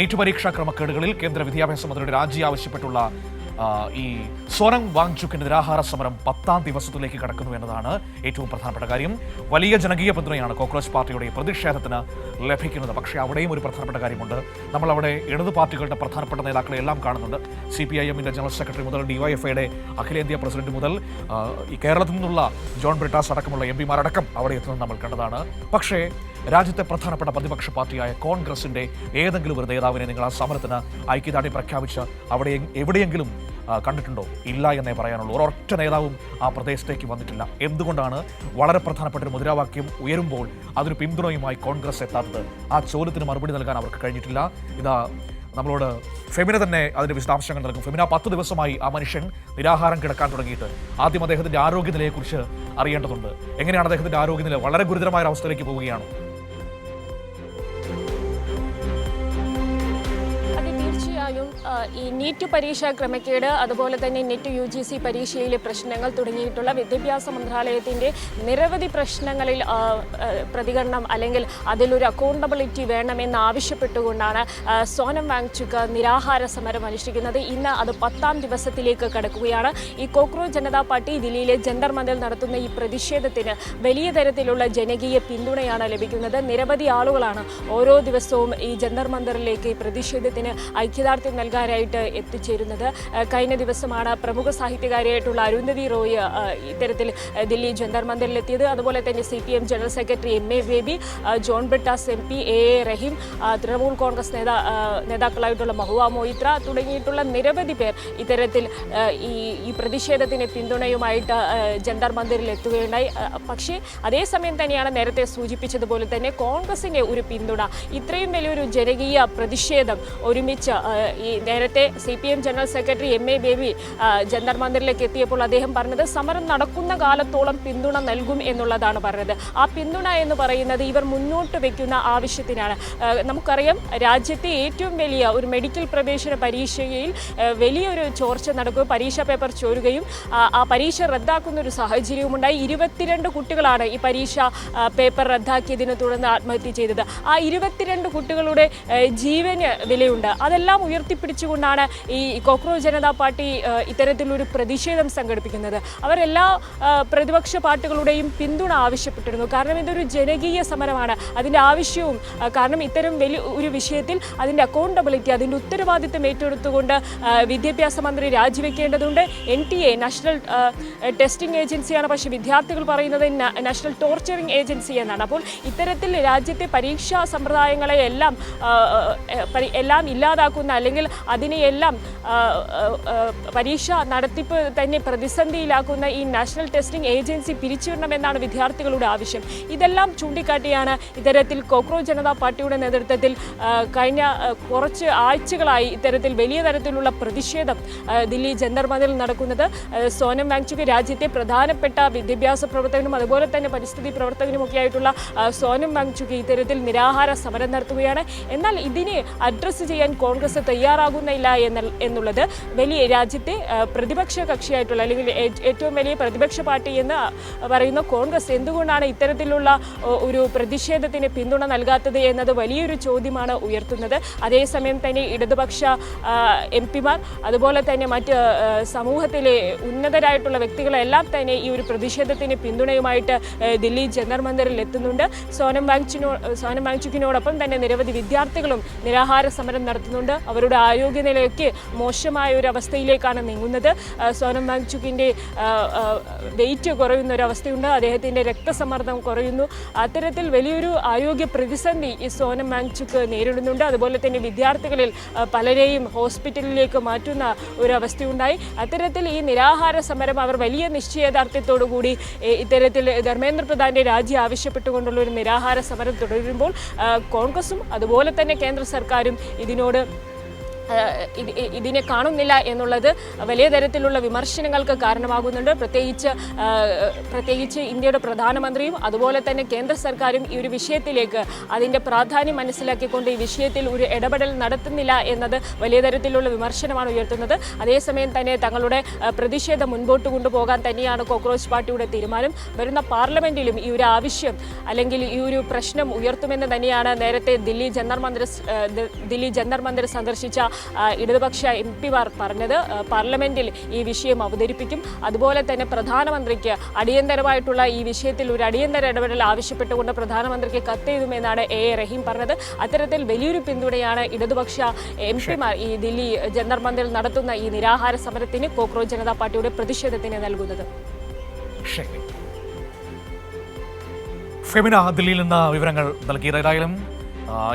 NEET പരീക്ഷാ ക്രമക്കേടുകളിൽ കേന്ദ്ര വിദ്യാഭ്യാസ മന്ത്രിയുടെ രാജി ആവശ്യപ്പെട്ടുള്ള ഈ സോനം വാങ്ചുക്കിന്റെ നിരാഹാര സമരം 10ാം ദിവസത്തിലേക്ക് കടക്കുന്നു എന്നതാണ് ഏറ്റവും പ്രധാനപ്പെട്ട കാര്യം. വലിയ ജനകീയ പിന്തുണയാണ് കോക്രോച്ച് പാർട്ടിയുടെ പ്രതിഷേധത്തിന് ലഭിക്കുന്നത്. പക്ഷേ അവിടെയും ഒരു പ്രധാനപ്പെട്ട കാര്യമുണ്ട്. നമ്മളവിടെ ഇടതു പാർട്ടികളുടെ പ്രധാനപ്പെട്ട നേതാക്കളെ എല്ലാം കാണുന്നുണ്ട്. CPIM-ന്റെ ജനറൽ സെക്രട്ടറി മുതൽ DYFI-യുടെ അഖിലേന്ത്യാ പ്രസിഡന്റ് മുതൽ ഈ കേരളത്തിൽ നിന്നുള്ള ജോൺ ബ്രിട്ടാസ് അടക്കമുള്ള MP-മാരടക്കം അവിടെ എത്തുന്നത് നമ്മൾ കണ്ടതാണ്. പക്ഷേ രാജ്യത്തെ പ്രധാനപ്പെട്ട പ്രതിപക്ഷ പാർട്ടിയായ കോൺഗ്രസിന്റെ ഏതെങ്കിലും ഒരു നേതാവിനെ നിങ്ങൾ ആ സമരത്തിന് ഐക്യദാർഢ്യം പ്രഖ്യാപിച്ച് അവിടെ എവിടെയെങ്കിലും കണ്ടിട്ടുണ്ടോ? ഇല്ല എന്നേ പറയാനുള്ളൂ. ഒരൊറ്റ നേതാവും ആ പ്രദേശത്തേക്ക് വന്നിട്ടില്ല. എന്തുകൊണ്ടാണ് വളരെ പ്രധാനപ്പെട്ട ഒരു മുദ്രാവാക്യം ഉയരുമ്പോൾ അതൊരു പിന്തുണയുമായി കോൺഗ്രസ് എത്താത്തത്? ആ ചോദ്യത്തിന് മറുപടി നൽകാൻ അവർക്ക് കഴിഞ്ഞിട്ടില്ല. ഇതാ നമ്മളോട് ഫെമിന തന്നെ അതിന്റെ വിശദാംശങ്ങൾ നൽകും. ഫെമിന, 10 ദിവസമായി ആ മനുഷ്യൻ നിരാഹാരം കിടക്കാൻ തുടങ്ങിയിട്ട് ആദ്യം അദ്ദേഹത്തിന്റെ ആരോഗ്യനിലയെക്കുറിച്ച് അറിയേണ്ടതുണ്ട്. എങ്ങനെയാണ് അദ്ദേഹത്തിന്റെ ആരോഗ്യനില? വളരെ ഗുരുതരമായ ഒരു അവസ്ഥയിലേക്ക് പോവുകയാണ്. ഈ നീറ്റ് പരീക്ഷാ ക്രമക്കേട്, അതുപോലെ തന്നെ നെറ്റ് UGC പരീക്ഷയിലെ പ്രശ്നങ്ങൾ തുടങ്ങിയിട്ടുള്ള വിദ്യാഭ്യാസ മന്ത്രാലയത്തിൻ്റെ നിരവധി പ്രശ്നങ്ങളിൽ പ്രതികരണം അല്ലെങ്കിൽ അതിലൊരു അക്കൗണ്ടബിലിറ്റി വേണമെന്ന് ആവശ്യപ്പെട്ടുകൊണ്ടാണ് സോനം വാങ്ചുക്ക് നിരാഹാര സമരം അനുഷ്ഠിക്കുന്നത്. ഇന്ന് അത് 10ാം ദിവസത്തിലേക്ക് കടക്കുകയാണ്. ഈ കോക്രോച്ച് ജനതാ പാർട്ടി ദില്ലിയിലെ ജന്തർ മന്ദിറിൽ നടത്തുന്ന ഈ പ്രതിഷേധത്തിന് വലിയ തരത്തിലുള്ള ജനകീയ പിന്തുണയാണ് ലഭിക്കുന്നത്. നിരവധി ആളുകളാണ് ഓരോ ദിവസവും ഈ ജന്തർ മന്ദിറിലേക്ക് പ്രതിഷേധത്തിന് ഐക്യദാർഢ്യം നൽകാനായിട്ട് എത്തിച്ചേരുന്നത്. കഴിഞ്ഞ ദിവസമാണ് പ്രമുഖ സാഹിത്യകാരിയായിട്ടുള്ള അരുന്ധതി റോയ് ഇത്തരത്തിൽ ദില്ലി ജന്തർ മന്ദിറിലെത്തിയത്. അതുപോലെ തന്നെ CPM general secretary MA baby, John Brittas MP, AA റഹീം, തൃണമൂൽ കോൺഗ്രസ് നേതാക്കളായിട്ടുള്ള മഹുവ മൊയ്ത്ര തുടങ്ങിയിട്ടുള്ള നിരവധി പേർ ഇത്തരത്തിൽ ഈ പ്രതിഷേധത്തിന് പിന്തുണയുമായിട്ട് ജന്തർ മന്ദിറിൽ എത്തുകയുണ്ടായി. പക്ഷേ അതേസമയം തന്നെയാണ് നേരത്തെ സൂചിപ്പിച്ചതുപോലെ തന്നെ കോൺഗ്രസിൻ്റെ ഒരു പിന്തുണ, ഇത്രയും വലിയൊരു ജനകീയ പ്രതിഷേധം ഒരുമിച്ച് ഈ നേരത്തെ CPM general secretary MA Baby Jantar മന്ദിറിലേക്ക് എത്തിയപ്പോൾ അദ്ദേഹം പറഞ്ഞത് സമരം നടക്കുന്ന കാലത്തോളം പിന്തുണ നൽകും എന്നുള്ളതാണ് പറഞ്ഞത്. ആ പിന്തുണ എന്ന് പറയുന്നത് ഇവർ മുന്നോട്ട് വയ്ക്കുന്ന ആവശ്യത്തിനാണ്. നമുക്കറിയാം, രാജ്യത്തെ ഏറ്റവും വലിയ ഒരു മെഡിക്കൽ പ്രവേശന പരീക്ഷയിൽ വലിയൊരു ചോർച്ച നടക്കുകയും പരീക്ഷാ പേപ്പർ ചോരുകയും ആ പരീക്ഷ റദ്ദാക്കുന്ന ഒരു സാഹചര്യവുമുണ്ടായി. 22 കുട്ടികളാണ് ഈ പരീക്ഷ പേപ്പർ റദ്ദാക്കിയതിനെ തുടർന്ന് ആത്മഹത്യ ചെയ്തത്. ആ 22 കുട്ടികളുടെ ജീവന് വിലയുണ്ട്. അതെല്ലാം ഉയർത്തിപ്പിടിച്ചുകൊണ്ടാണ് ഈ കോക്രോച്ച് ജനതാ പാർട്ടി ഇത്തരത്തിലൊരു പ്രതിഷേധം സംഘടിപ്പിക്കുന്നത്. അവരെല്ലാ പ്രതിപക്ഷ പാർട്ടികളുടെയും പിന്തുണ ആവശ്യപ്പെട്ടിരുന്നു. കാരണം ഇതൊരു ജനകീയ സമരമാണ്. അതിൻ്റെ ആവശ്യവും, കാരണം ഇത്തരം വലിയ ഒരു വിഷയത്തിൽ അതിൻ്റെ അക്കൗണ്ടബിലിറ്റി, അതിൻ്റെ ഉത്തരവാദിത്വം ഏറ്റെടുത്തുകൊണ്ട് വിദ്യാഭ്യാസ മന്ത്രി രാജിവെക്കേണ്ടതുണ്ട്. NTA നാഷണൽ ടെസ്റ്റിംഗ് ഏജൻസിയാണ്, പക്ഷേ വിദ്യാർത്ഥികൾ പറയുന്നത് നാഷണൽ ടോർച്ചറിംഗ് ഏജൻസി എന്നാണ്. അപ്പോൾ ഇത്തരത്തിൽ രാജ്യത്തെ പരീക്ഷാ സമ്പ്രദായങ്ങളെ എല്ലാം ഇല്ലാതാക്കുന്ന അല്ലെങ്കിൽ അതിനെയെല്ലാം പരീക്ഷ നടത്തിപ്പ് തന്നെ പ്രതിസന്ധിയിലാക്കുന്ന ഈ നാഷണൽ ടെസ്റ്റിംഗ് ഏജൻസി പിരിച്ചുവിടണമെന്നാണ് വിദ്യാർത്ഥികളുടെ ആവശ്യം. ഇതെല്ലാം ചൂണ്ടിക്കാട്ടിയാണ് ഇത്തരത്തിൽ കോക്രോച്ച് ജനതാ പാർട്ടിയുടെ നേതൃത്വത്തിൽ കഴിഞ്ഞ കുറച്ച് ആഴ്ചകളായി ഇത്തരത്തിൽ വലിയ തരത്തിലുള്ള പ്രതിഷേധം ദില്ലി ജന്തർ മന്ദിറിൽ നടക്കുന്നത്. സോനം വാങ്ചുക്ക്, രാജ്യത്തെ പ്രധാനപ്പെട്ട വിദ്യാഭ്യാസ പ്രവർത്തകനും അതുപോലെ തന്നെ പരിസ്ഥിതി പ്രവർത്തകനുമൊക്കെ ആയിട്ടുള്ള സോനം വാങ്ചുക്ക് ഇത്തരത്തിൽ നിരാഹാര സമരം നടത്തുകയാണ്. എന്നാൽ ഇതിനെ അഡ്രസ്സ് ചെയ്യാൻ കോൺഗ്രസ് തയ്യാറാകുന്നില്ല എന്നുള്ളത് വലിയ രാജ്യത്തെ പ്രതിപക്ഷ കക്ഷിയായിട്ടുള്ള അല്ലെങ്കിൽ ഏറ്റവും വലിയ പ്രതിപക്ഷ പാർട്ടി എന്ന് പറയുന്ന കോൺഗ്രസ് എന്തുകൊണ്ടാണ് ഇത്തരത്തിലുള്ള ഒരു പ്രതിഷേധത്തിന് പിന്തുണ നൽകാത്തത് എന്നത് വലിയൊരു ചോദ്യമാണ് ഉയർത്തുന്നത്. അതേസമയം തന്നെ ഇടതുപക്ഷ MP-മാർ അതുപോലെ തന്നെ മറ്റ് സമൂഹത്തിലെ ഉന്നതരായിട്ടുള്ള വ്യക്തികളെല്ലാം തന്നെ ഈ ഒരു പ്രതിഷേധത്തിന് പിന്തുണയുമായിട്ട് ദില്ലി ജന്തർ മന്ദിറിൽ എത്തുന്നുണ്ട്. സോനം വാങ്ചുക്കിനോടൊപ്പം തന്നെ നിരവധി വിദ്യാർത്ഥികളും നിരാഹാര സമരം നടത്തുന്നുണ്ട്. അവരുടെ ആരോഗ്യനിലയൊക്കെ മോശമായ ഒരു അവസ്ഥയിലേക്കാണ് നീങ്ങുന്നത്. സോനം വാങ്ചുക്കിൻ്റെ വെയിറ്റ് കുറയുന്ന ഒരു അവസ്ഥയുണ്ട്. അദ്ദേഹത്തിൻ്റെ രക്തസമ്മർദ്ദം കുറയുന്നു. അത്തരത്തിൽ വലിയൊരു ആരോഗ്യ പ്രതിസന്ധി ഈ സോനം വാങ്ചുക്ക് നേരിടുന്നുണ്ട്. അതുപോലെ തന്നെ വിദ്യാർത്ഥികളിൽ പലരെയും ഹോസ്പിറ്റലിലേക്ക് മാറ്റുന്ന ഒരു അവസ്ഥയുണ്ടായി. അത്തരത്തിൽ ഈ നിരാഹാര സമരം അവർ വലിയ നിശ്ചയദാർഢ്യത്തോടു കൂടി ഇത്തരത്തിൽ ധർമ്മേന്ദ്ര പ്രധാന്റെ രാജി ആവശ്യപ്പെട്ടുകൊണ്ടുള്ള ഒരു നിരാഹാര സമരം തുടരുമ്പോൾ കോൺഗ്രസും അതുപോലെ തന്നെ കേന്ദ്ര സർക്കാരും ഇതിനോട് ഇതിനെ കാണുന്നില്ല എന്നുള്ളത് വലിയ തരത്തിലുള്ള വിമർശനങ്ങൾക്ക് കാരണമാകുന്നുണ്ട്. പ്രത്യേകിച്ച് ഇന്ത്യയുടെ പ്രധാനമന്ത്രിയും അതുപോലെ തന്നെ കേന്ദ്ര സർക്കാരും ഈ ഒരു വിഷയത്തിലേക്ക് അതിൻ്റെ പ്രാധാന്യം മനസ്സിലാക്കിക്കൊണ്ട് ഈ വിഷയത്തിൽ ഒരു ഇടപെടൽ നടത്തുന്നില്ല എന്നത് വലിയ തരത്തിലുള്ള വിമർശനമാണ് ഉയർത്തുന്നത്. അതേസമയം തന്നെ തങ്ങളുടെ പ്രതിഷേധം മുൻപോട്ട് കൊണ്ടുപോകാൻ തന്നെയാണ് കോക്രോച്ച് പാർട്ടിയുടെ തീരുമാനം. വരുന്ന പാർലമെന്റിലും ഈ ഒരു ആവശ്യം അല്ലെങ്കിൽ ഈ ഒരു പ്രശ്നം ഉയർത്തുമെന്ന് തന്നെയാണ് നേരത്തെ ദില്ലി ജന്തർ മന്ദിർ സന്ദർശിച്ച ഇടതുപക്ഷ MP-മാർ പറഞ്ഞത്. പാർലമെന്റിൽ ഈ വിഷയം അവതരിപ്പിക്കും. അതുപോലെ തന്നെ പ്രധാനമന്ത്രിക്ക് അടിയന്തരമായിട്ടുള്ള ഈ വിഷയത്തിൽ ഒരു അടിയന്തര ഇടപെടൽ ആവശ്യപ്പെട്ടുകൊണ്ട് പ്രധാനമന്ത്രിക്ക് കത്തെഴുതുമെന്നാണ് A. റഹീം പറഞ്ഞത്. അത്തരത്തിൽ വലിയൊരു പിന്തുണയാണ് ഇടതുപക്ഷ MP-മാർ ഈ ദില്ലി ജന്തർ മന്ദിറിൽ നടത്തുന്ന ഈ നിരാഹാര സമരത്തിന് കോക്രോച്ച് ജനതാ പാർട്ടിയുടെ പ്രതിഷേധത്തിന് നൽകുന്നത്. ഫെമിന ദില്ലിയിൽ നിന്ന് വിവരങ്ങൾ നൽകിയത്. ഏതായാലും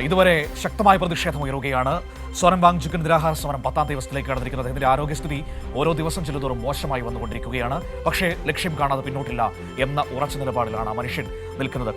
ഇതുവരെ ശക്തമായ പ്രതിഷേധം ഉയരുകയാണ്. സോനം വാങ്ചുക്കിന് നിരാഹാര സമരം 10ാം ദിവസത്തിലേക്ക് കടന്നിരിക്കുന്നത്. ഇതിന്റെ ആരോഗ്യസ്ഥിതി ഓരോ ദിവസം ചെല്ലുന്തോറും മോശമായി വന്നുകൊണ്ടിരിക്കുകയാണ്. പക്ഷേ ലക്ഷ്യം കാണാതെ പിന്നോട്ടില്ല എന്ന ഉറച്ച നിലപാടിലാണ് മനുഷ്യൻ നിൽക്കുന്നത്.